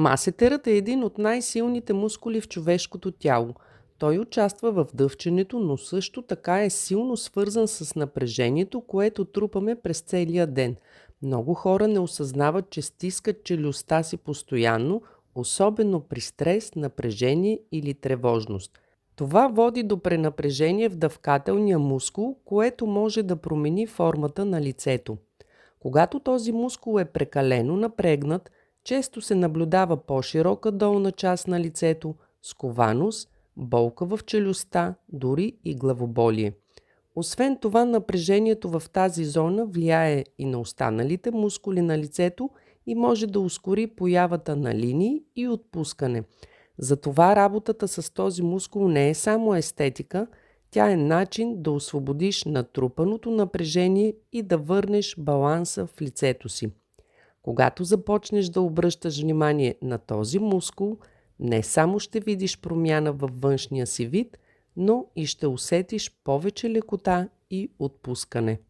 Масетерът е един от най-силните мускули в човешкото тяло. Той участва в дъвченето, но също така е силно свързан с напрежението, което трупаме през целия ден. Много хора не осъзнават, че стискат челюстта си постоянно, особено при стрес, напрежение или тревожност. Това води до пренапрежение в дъвкателния мускул, което може да промени формата на лицето. Когато този мускул е прекалено напрегнат, често се наблюдава по-широка долна част на лицето, скованост, болка в челюстта, дори и главоболие. Освен това, напрежението в тази зона влияе и на останалите мускули на лицето и може да ускори появата на линии и отпускане. Затова работата с този мускул не е само естетика, тя е начин да освободиш натрупаното напрежение и да върнеш баланса в лицето си. Когато започнеш да обръщаш внимание на този мускул, не само ще видиш промяна във външния си вид, но и ще усетиш повече лекота и отпускане.